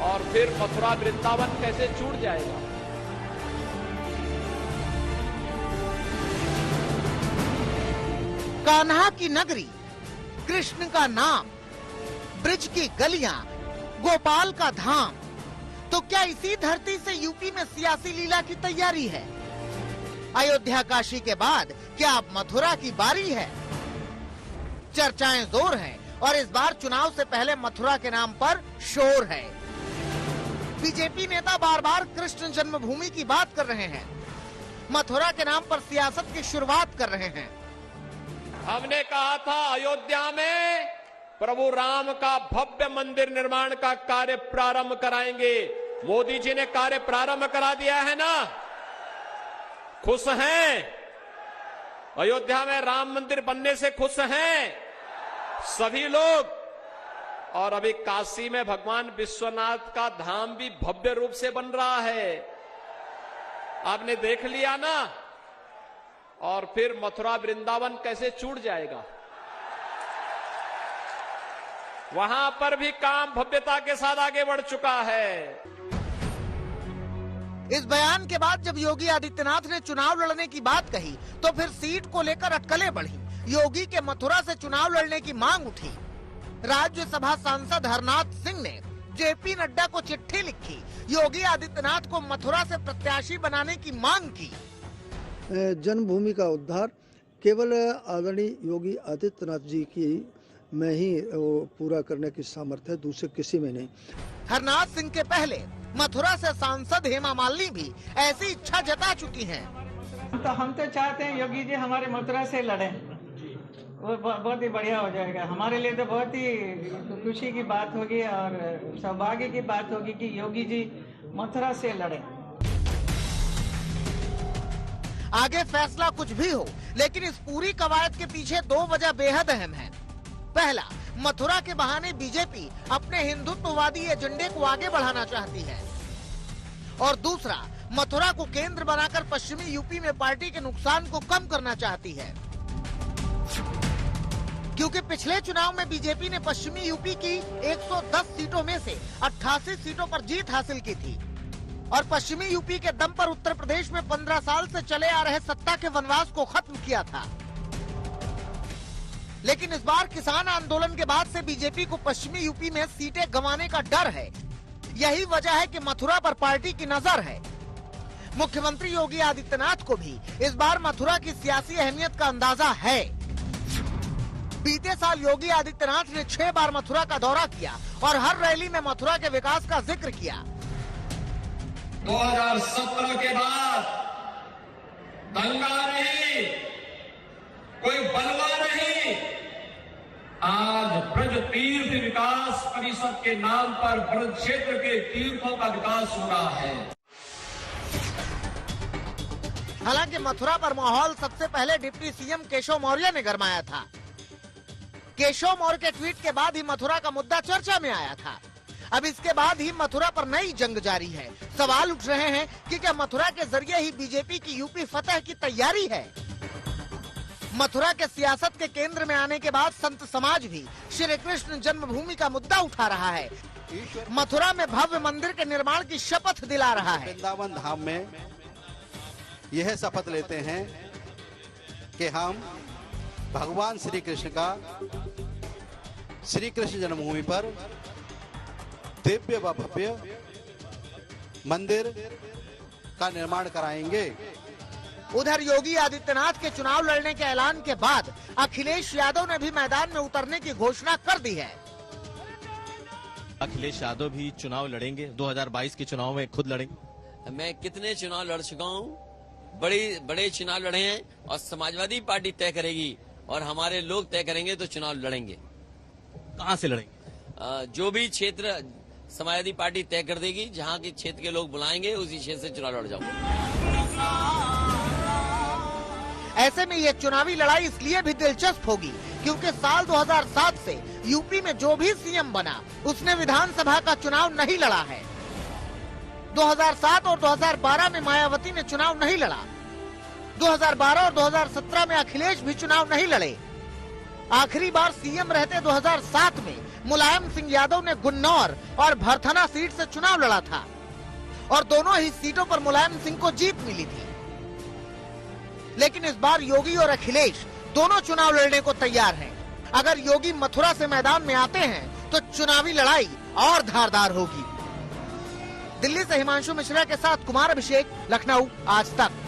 और फिर मथुरा वृंदावन कैसे छूट जाएगा। कान्हा की नगरी, कृष्ण का नाम, ब्रिज की गलियां, गोपाल का धाम, तो क्या इसी धरती से यूपी में सियासी लीला की तैयारी है? अयोध्या काशी के बाद क्या अब मथुरा की बारी है? चर्चाएं जोर हैं और इस बार चुनाव से पहले मथुरा के नाम पर शोर है। बीजेपी नेता बार बार कृष्ण जन्मभूमि की बात कर रहे हैं, मथुरा के नाम पर सियासत की शुरुआत कर रहे हैं। हमने कहा था अयोध्या में प्रभु राम का भव्य मंदिर निर्माण का कार्य प्रारंभ कराएंगे। मोदी जी ने कार्य प्रारंभ करा दिया है ना, खुश हैं? अयोध्या में राम मंदिर बनने से खुश हैं सभी लोग। और अभी काशी में भगवान विश्वनाथ का धाम भी भव्य रूप से बन रहा है, आपने देख लिया ना। और फिर मथुरा वृंदावन कैसे छूट जाएगा। वहां पर भी काम भव्यता के साथ आगे बढ़ चुका है। इस बयान के बाद जब योगी आदित्यनाथ ने चुनाव लड़ने की बात कही तो फिर सीट को लेकर अटकलें बढ़ी। योगी के मथुरा से चुनाव लड़ने की मांग उठी। राज्यसभा सांसद हरनाथ सिंह ने जेपी नड्डा को चिट्ठी लिखी, योगी आदित्यनाथ को मथुरा से प्रत्याशी बनाने की मांग की। जन्मभूमि का उद्धार केवल आदरणीय योगी आदित्यनाथ जी की में ही पूरा करने की सामर्थ्य है, दूसरे किसी में नहीं। हरनाथ सिंह के पहले मथुरा से सांसद हेमा मालिनी भी ऐसी इच्छा जता चुकी हैं। तो हम तो चाहते हैं योगी जी हमारे मथुरा से लड़ें, वो बहुत ही बढ़िया हो जाएगा। हमारे लिए तो बहुत ही खुशी की बात होगी और सौभाग्य की बात होगी कि योगी जी मथुरा से लड़ें। आगे फैसला कुछ भी हो, लेकिन इस पूरी कवायद के पीछे दो वजह बेहद अहम है। पहला, मथुरा के बहाने बीजेपी अपने हिंदुत्ववादी एजेंडे को आगे बढ़ाना चाहती है, और दूसरा, मथुरा को केंद्र बनाकर पश्चिमी यूपी में पार्टी के नुकसान को कम करना चाहती है। क्योंकि पिछले चुनाव में बीजेपी ने पश्चिमी यूपी की 110 सीटों में से 88 सीटों पर जीत हासिल की थी, और पश्चिमी यूपी के दम पर उत्तर प्रदेश में 15 साल से चले आ रहे सत्ता के वनवास को खत्म किया था। लेकिन इस बार किसान आंदोलन के बाद से बीजेपी को पश्चिमी यूपी में सीटें गंवाने का डर है। यही वजह है कि मथुरा पर पार्टी की नजर है। मुख्यमंत्री योगी आदित्यनाथ को भी इस बार मथुरा की सियासी अहमियत का अंदाजा है। बीते साल योगी आदित्यनाथ ने 6 बार मथुरा का दौरा किया और हर रैली में मथुरा के विकास का जिक्र किया। 2017 के बाद दंगा नहीं, कोई बलवा नहीं, आज ब्रज तीर्थ विकास परिषद के नाम पर ब्रज क्षेत्र के तीर्थों का विकास हो रहा है। हालांकि मथुरा पर माहौल सबसे पहले डिप्टी सीएम केशव मौर्य ने गरमाया था। केशव मौर्य के ट्वीट के बाद ही मथुरा का मुद्दा चर्चा में आया था। अब इसके बाद ही मथुरा पर नई जंग जारी है। सवाल उठ रहे हैं कि क्या मथुरा के जरिए ही बीजेपी की यूपी फतह की तैयारी है? मथुरा के सियासत के केंद्र में आने के बाद संत समाज भी श्री कृष्ण जन्मभूमि का मुद्दा उठा रहा है। मथुरा में भव्य मंदिर के निर्माण की शपथ दिला रहा है। वृंदावन धाम में यह शपथ लेते हैं कि हम भगवान श्री कृष्ण का श्री कृष्ण जन्मभूमि पर दिव्य व भव्य मंदिर का निर्माण कराएंगे। उधर योगी आदित्यनाथ के चुनाव लड़ने के ऐलान के बाद अखिलेश यादव ने भी मैदान में उतरने की घोषणा कर दी है। अखिलेश यादव भी चुनाव लड़ेंगे, 2022 के चुनाव में खुद लड़ेंगे। मैं कितने चुनाव लड़ चुका हूँ, बड़े चुनाव लड़े हैं, और समाजवादी पार्टी तय करेगी और हमारे लोग तय करेंगे तो चुनाव लड़ेंगे। कहाँ से लड़ेंगे? जो भी क्षेत्र समाजवादी पार्टी तय कर देगी, जहाँ के क्षेत्र के लोग बुलाएंगे उसी क्षेत्र से चुनाव लड़ जाऊंगा। ऐसे में ये चुनावी लड़ाई इसलिए भी दिलचस्प होगी क्योंकि साल 2007 से यूपी में जो भी सीएम बना उसने विधानसभा का चुनाव नहीं लड़ा है। 2007 और 2012 में मायावती ने चुनाव नहीं लड़ा। 2012 और 2017 में अखिलेश भी चुनाव नहीं लड़े। आखिरी बार सीएम रहते 2007 में मुलायम सिंह यादव ने गुन्नौर और भरथना सीट से चुनाव लड़ा था और दोनों ही सीटों पर मुलायम सिंह को जीत मिली थी। लेकिन इस बार योगी और अखिलेश दोनों चुनाव लड़ने को तैयार हैं। अगर योगी मथुरा से मैदान में आते हैं तो चुनावी लड़ाई और धारदार होगी। दिल्ली से हिमांशु मिश्रा के साथ कुमार अभिषेक, लखनऊ, आज तक।